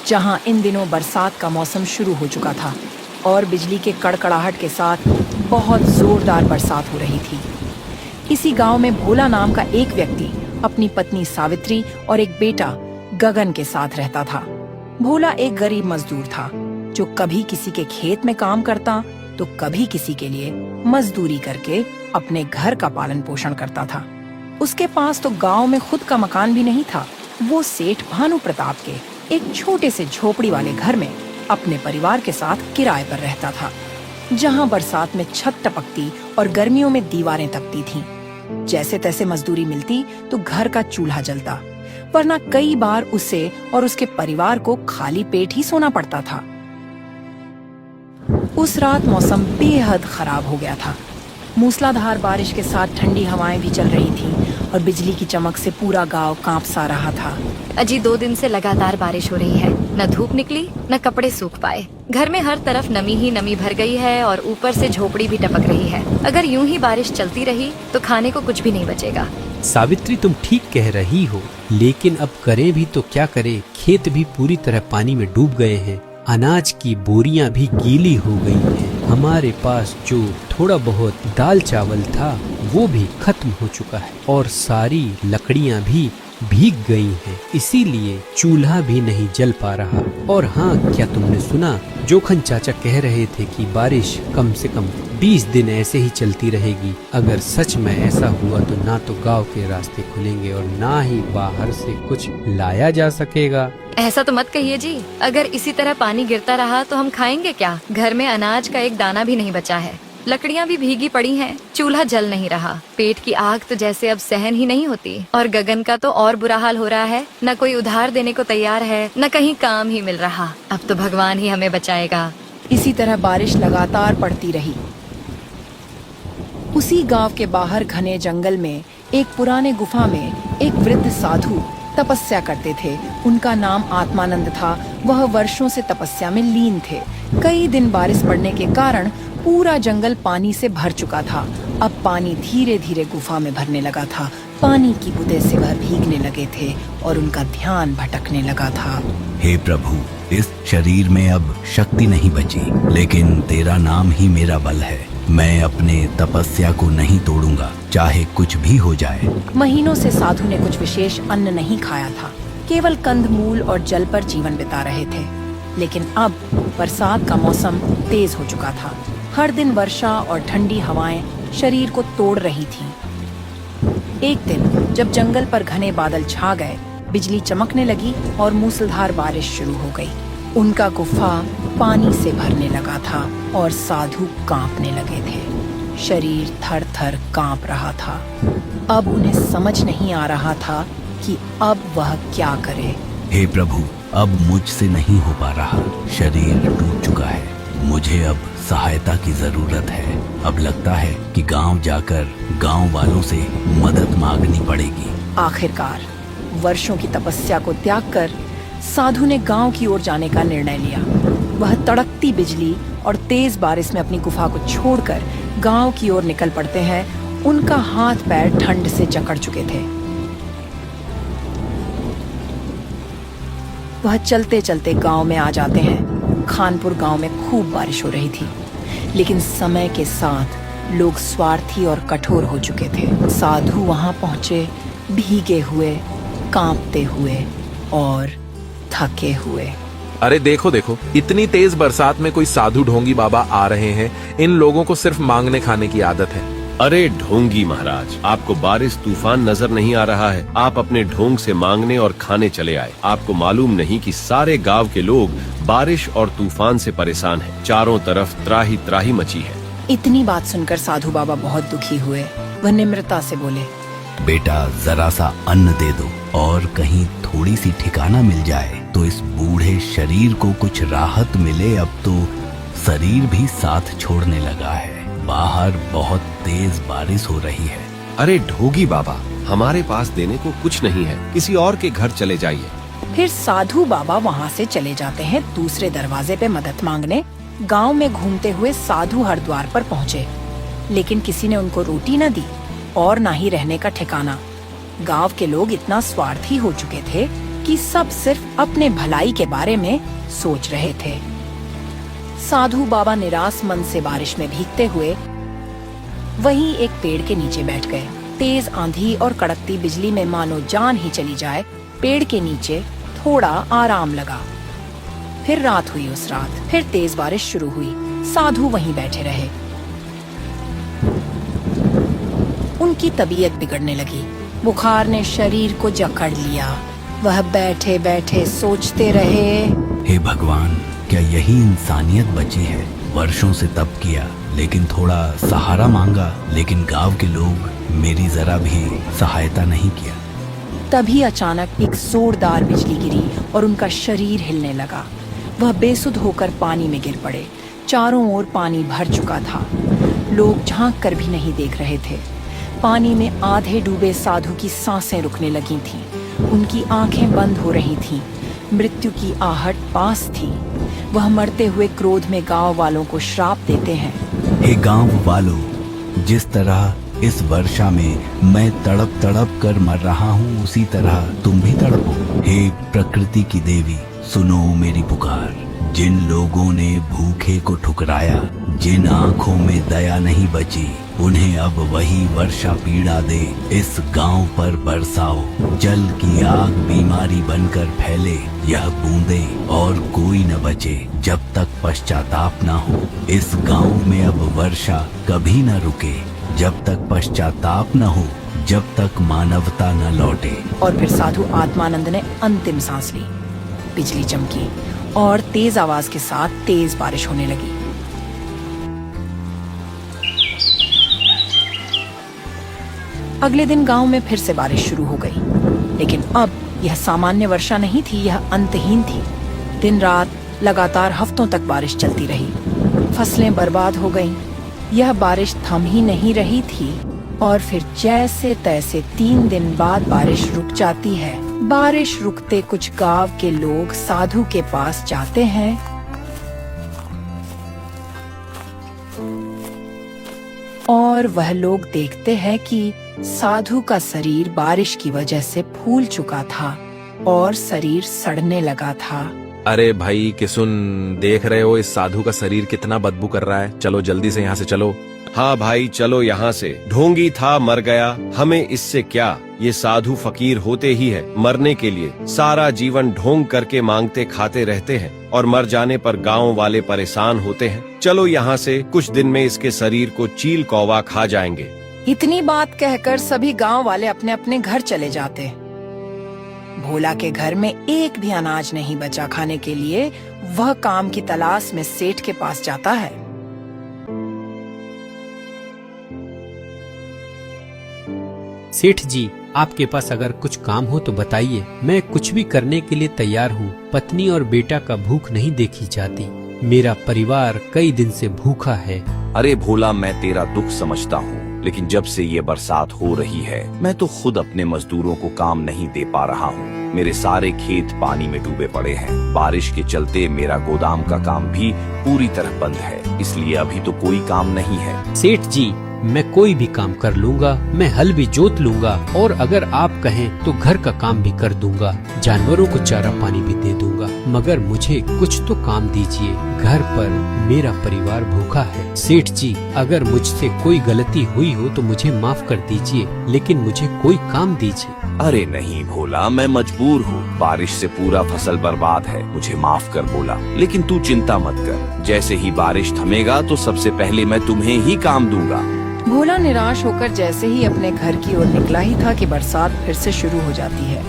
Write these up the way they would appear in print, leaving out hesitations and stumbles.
जहां इन दिनों बरसात का मौसम शुरू हो चुका था और बिजली के कड़कड़ाहट के साथ बहुत जोरदार बरसात हो रही थी। इसी गांव में भोला नाम का एक व्यक्ति अपनी पत्नी सावित्री और एक बेटा गगन के साथ रहता था। भोला एक गरीब मजदूर था जो कभी किसी के खेत में काम करता तो कभी किसी के लिए मजदूरी करके अपने घर का पालन पोषण करता था। उसके पास तो गांव में खुद का मकान भी नहीं था। वो सेठ भानु प्रताप के एक छोटे से झोपड़ी वाले घर में अपने परिवार के साथ किराए पर रहता था, जहां बरसात में छत टपकती और गर्मियों में दीवारें तपती थीं। जैसे तैसे मजदूरी मिलती तो घर का चूल्हा जलता, वरना कई बार उसे और उसके परिवार को खाली पेट ही सोना पड़ता था। उस रात मौसम बेहद खराब हो गया था। मूसलाधार बारिश के साथ ठंडी हवाएं भी चल रही थीं और बिजली की चमक से पूरा गांव कांप सा रहा था। अजी 2 दिन से लगातार बारिश हो रही है। न धूप निकली न कपड़े सूख पाए। घर में हर तरफ नमी ही नमी भर गई है और ऊपर से झोपड़ी भी टपक रही है। अगर यूं ही बारिश चलती रही तो खाने को कुछ भी नहीं बचेगा। सावित्री, तुम ठीक कह रही हो, लेकिन अब करें भी तो क्या करें? खेत भी पूरी तरह पानी में डूब गए हैं। अनाज की बोरियां भी गीली हो गई हैं। हमारे पास जो थोड़ा बहुत दाल चावल था वो भी खत्म हो चुका है और सारी लकड़ियां भी भीग गई हैं। इसीलिए चूल्हा भी नहीं जल पा रहा। और हाँ, क्या तुमने सुना? जोखन चाचा कह रहे थे कि बारिश कम से कम 20 दिन ऐसे ही चलती रहेगी। अगर सच में ऐसा हुआ तो ना तो गांव के रास्ते खुलेंगे और ना ही बाहर से कुछ लाया जा सकेगा। ऐसा तो मत कहिए जी। अगर इसी तरह पानी गिरता रहा तो हम खाएंगे क्या? घर में अनाज का एक दाना भी नहीं बचा है। लकड़ियां भी भीगी पड़ी हैं। चूल्हा जल नहीं रहा। पेट की आग तो जैसे अब सहन ही नहीं होती। और गगन का तो और बुरा हाल हो रहा है। न कोई उधार देने को तैयार है, न कहीं काम ही मिल रहा। अब तो भगवान ही हमें बचाएगा। इसी तरह बारिश लगातार पड़ती रही। उसी गांव के बाहर घने जंगल में एक पुराने गुफा में एक वृद्ध साधु तपस्या करते थे। उनका नाम आत्मानंद था। वह वर्षों से तपस्या में लीन थे। कई दिन बारिश पड़ने के कारण पूरा जंगल पानी से भर चुका था। अब पानी धीरे धीरे गुफा में भरने लगा था। पानी की बूंदों से वह भीगने लगे थे और उनका ध्यान भटकने लगा था। हे प्रभु, इस शरीर में अब शक्ति नहीं बची, लेकिन तेरा नाम ही मेरा बल है। मैं अपने तपस्या को नहीं तोड़ूंगा, चाहे कुछ भी हो जाए। महीनों से साधु ने कुछ विशेष अन्न नहीं खाया था। केवल कंदमूल और जल पर जीवन बिता रहे थे। लेकिन अब बरसात का मौसम तेज हो चुका था। हर दिन वर्षा और ठंडी हवाएं शरीर को तोड़ रही थीं। एक दिन जब जंगल पर घने बादल छा गए, बिजली चमकने लगी और मूसलाधार बारिश शुरू हो गई। उनका गुफा पानी से भरने लगा था और साधु कांपने लगे थे। शरीर थर थर कांप रहा था। अब उन्हें समझ नहीं आ रहा था कि अब वह क्या करे। हे प्रभु, अब मुझसे नहीं हो पा रहा। शरीर टूट चुका है। मुझे अब सहायता की जरूरत है। अब लगता है कि गांव जाकर गांव वालों से मदद मांगनी पड़ेगी। आखिरकार वर्षों की तपस्या को त्याग कर साधु ने गांव की ओर जाने का निर्णय लिया। वह तड़कती बिजली और तेज बारिश में अपनी गुफा को छोड़कर गांव की ओर निकल पड़ते हैं। उनका हाथ पैर ठंड से जकड़ चुके थे। वह चलते चलते गांव में आ जाते हैं। खानपुर गांव में खूब बारिश हो रही थी, लेकिन समय के साथ लोग स्वार्थी और कठोर हो चुके थे। साधु वहां पहुंचे, भीगे हुए, कांपते हुए और थके हुए। अरे देखो देखो, इतनी तेज बरसात में कोई साधु ढोंगी बाबा आ रहे हैं। इन लोगों को सिर्फ मांगने खाने की आदत है। अरे ढोंगी महाराज, आपको बारिश तूफान नजर नहीं आ रहा है? आप अपने ढोंग से मांगने और खाने चले आए। आपको मालूम नहीं कि सारे गांव के लोग बारिश और तूफान से परेशान हैं। चारों तरफ त्राही त्राही मची है। इतनी बात सुनकर साधु बाबा बहुत दुखी हुए। वह निम्रता से बोले, बेटा, जरा सा अन्न दे दो और कहीं थोड़ी सी ठिकाना मिल जाए तो इस बूढ़े शरीर को कुछ राहत मिले। अब तो शरीर भी साथ छोड़ने लगा है। बाहर बहुत तेज बारिश हो रही है। अरे ढोगी बाबा, हमारे पास देने को कुछ नहीं है। किसी और के घर चले जाइए। फिर साधु बाबा वहाँ से चले जाते हैं दूसरे दरवाजे पे मदद मांगने। गांव में घूमते हुए साधु हर द्वार पर पहुँचे, लेकिन किसी ने उनको रोटी न दी और न ही रहने का ठिकाना। गांव के लोग इतना स्वार्थी हो चुके थे कि सब सिर्फ अपने भलाई के बारे में सोच रहे थे। साधु बाबा निराश मन से बारिश में भीगते हुए वहीं एक पेड़ के नीचे बैठ गए। तेज आंधी और कड़कती बिजली में मानो जान ही चली जाए। पेड़ के नीचे थोड़ा आराम लगा। फिर रात हुई। उस रात फिर तेज बारिश शुरू हुई। साधु वहीं बैठे रहे। उनकी तबीयत बिगड़ने लगी। बुखार ने शरीर को जकड़ लिया। वह बैठे बैठे सोचते रहे, हे भगवान, क्या यही इंसानियत बची है? वर्षों से तप किया, लेकिन थोड़ा सहारा मांगा, लेकिन गांव के लोग मेरी जरा भी सहायता नहीं किया। तभी अचानक एक जोरदार बिजली गिरी और उनका शरीर हिलने लगा। वह बेसुध होकर पानी में गिर पड़े। चारों ओर पानी भर चुका था। लोग झांक कर भी नहीं देख रहे थे। पानी में आधे डूबे साधु की सांसें रुकने लगी थीं। उनकी आंखें बंद हो रही थीं। मृत्यु की आहट पास थी। वह मरते हुए क्रोध में गांव वालों को श्राप देते हैं। हे गांव वालों, जिस तरह इस वर्षा में मैं तड़प तड़प कर मर रहा हूँ, उसी तरह तुम भी तड़पो। हे प्रकृति की देवी, सुनो मेरी पुकार। जिन लोगों ने भूखे को ठुकराया, जिन आंखों में दया नहीं बची, उन्हें अब वही वर्षा पीड़ा दे। इस गांव पर बरसाओ। जल की आग बीमारी बनकर फैले। यह बूंदे और कोई न बचे जब तक पश्चाताप न हो। इस गांव में अब वर्षा कभी न रुके जब तक पश्चाताप न हो, जब तक मानवता न लौटे। और फिर साधु आत्मानंद ने अंतिम सांस ली। बिजली चमकी और तेज आवाज के साथ तेज बारिश होने लगी। अगले दिन गांव में फिर से बारिश शुरू हो गई, लेकिन अब यह सामान्य वर्षा नहीं थी, यह अंतहीन थी। दिन रात लगातार हफ्तों तक बारिश चलती रही। फसलें बर्बाद हो गईं। यह बारिश थम ही नहीं रही थी और फिर जैसे तैसे 3 दिन बाद बारिश रुक जाती है। बारिश रुकते कुछ गांव के लोग साधु के पास जाते हैं और वह लोग देखते हैं कि साधु का शरीर बारिश की वजह से फूल चुका था और शरीर सड़ने लगा था। अरे भाई किसुन, देख रहे हो इस साधु का शरीर कितना बदबू कर रहा है। चलो जल्दी से यहाँ से चलो। हाँ भाई चलो यहाँ से। ढोंगी था, मर गया, हमें इससे क्या। ये साधु फकीर होते ही है मरने के लिए। सारा जीवन ढोंग करके मांगते खाते रहते हैं और मर जाने पर गांव वाले परेशान होते हैं। चलो यहाँ से, कुछ दिन में इसके शरीर को चील कौवा खा जाएंगे। इतनी बात कहकर सभी गांव वाले अपने अपने घर चले जाते। भोला के घर में एक भी अनाज नहीं बचा खाने के लिए। वह काम की तलाश में सेठ के पास जाता है। सेठ जी, आपके पास अगर कुछ काम हो तो बताइए। मैं कुछ भी करने के लिए तैयार हूँ। पत्नी और बेटा का भूख नहीं देखी जाती। मेरा परिवार कई दिन से भूखा है। अरे भोला, मैं तेरा दुख समझता हूँ, लेकिन जब से ये बरसात हो रही है, मैं तो खुद अपने मजदूरों को काम नहीं दे पा रहा हूँ। मेरे सारे खेत पानी में डूबे पड़े हैं। बारिश के चलते मेरा गोदाम का काम भी पूरी तरह बंद है, इसलिए अभी तो कोई काम नहीं है। सेठ जी, मैं कोई भी काम कर लूंगा। मैं हल भी जोत लूंगा और अगर आप कहें तो घर का काम भी कर दूंगा। जानवरों को चारा पानी भी दे दूंगा, मगर मुझे कुछ तो काम दीजिए। घर पर मेरा परिवार भूखा है। सेठ जी, अगर मुझसे कोई गलती हुई हो तो मुझे माफ कर दीजिए, लेकिन मुझे कोई काम दीजिए। अरे नहीं भोला, मैं मजबूर हूँ। बारिश से पूरा फसल बर्बाद है, मुझे माफ कर बोला। लेकिन तू चिंता मत कर, जैसे ही बारिश थमेगा तो सबसे पहले मैं तुम्हें ही काम दूंगा। भोला निराश होकर जैसे ही अपने घर की ओर निकला ही था कि बरसात फिर से शुरू हो जाती है।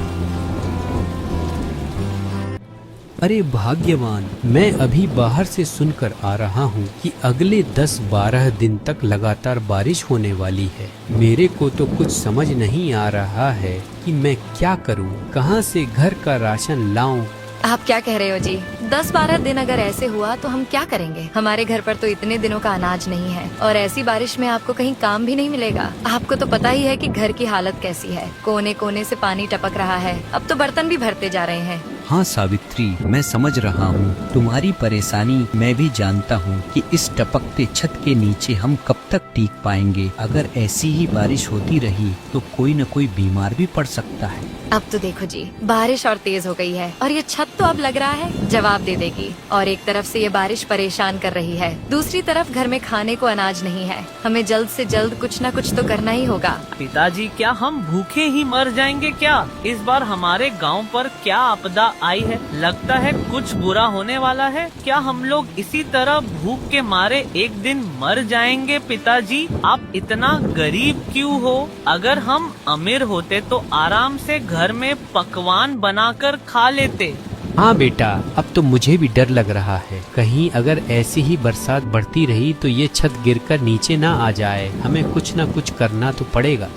अरे भाग्यवान, मैं अभी बाहर से सुनकर आ रहा हूँ कि अगले 10-12 दिन तक लगातार बारिश होने वाली है। मेरे को तो कुछ समझ नहीं आ रहा है कि मैं क्या करूँ, कहाँ से घर का राशन लाऊं। आप क्या कह रहे हो जी? 10-12 दिन अगर ऐसे हुआ तो हम क्या करेंगे? हमारे घर पर तो इतने दिनों का अनाज नहीं है और ऐसी बारिश में आपको कहीं काम भी नहीं मिलेगा। आपको तो पता ही है कि घर की हालत कैसी है। कोने कोने से पानी टपक रहा है। अब तो बर्तन भी भरते जा रहे हैं। हाँ सावित्री, मैं समझ रहा हूँ तुम्हारी परेशानी। मैं भी जानता हूँ कि इस टपकते छत के नीचे हम कब तक टिक पाएंगे। अगर ऐसी ही बारिश होती रही तो कोई न कोई बीमार भी पड़ सकता है। अब तो देखो जी, बारिश और तेज हो गई है और ये छत तो अब लग रहा है जवाब दे देगी। और एक तरफ से ये बारिश परेशान कर रही है, दूसरी तरफ घर में खाने को अनाज नहीं है। हमें जल्द से जल्द कुछ न कुछ तो करना ही होगा। पिताजी, क्या हम भूखे ही मर जाएंगे क्या? इस बार हमारे गांव पर क्या आपदा आई है? लगता है कुछ बुरा होने वाला है। क्या हम लोग इसी तरह भूख के मारे एक दिन मर जाएंगे? पिताजी, आप इतना गरीब क्यों हो? अगर हम अमीर होते तो आराम से घर में पकवान बनाकर खा लेते। हाँ बेटा, अब तो मुझे भी डर लग रहा है। कहीं अगर ऐसी ही बरसात बढ़ती रही तो ये छत गिरकर नीचे ना आ जाए। हमें कुछ ना कुछ करना तो पड़ेगा।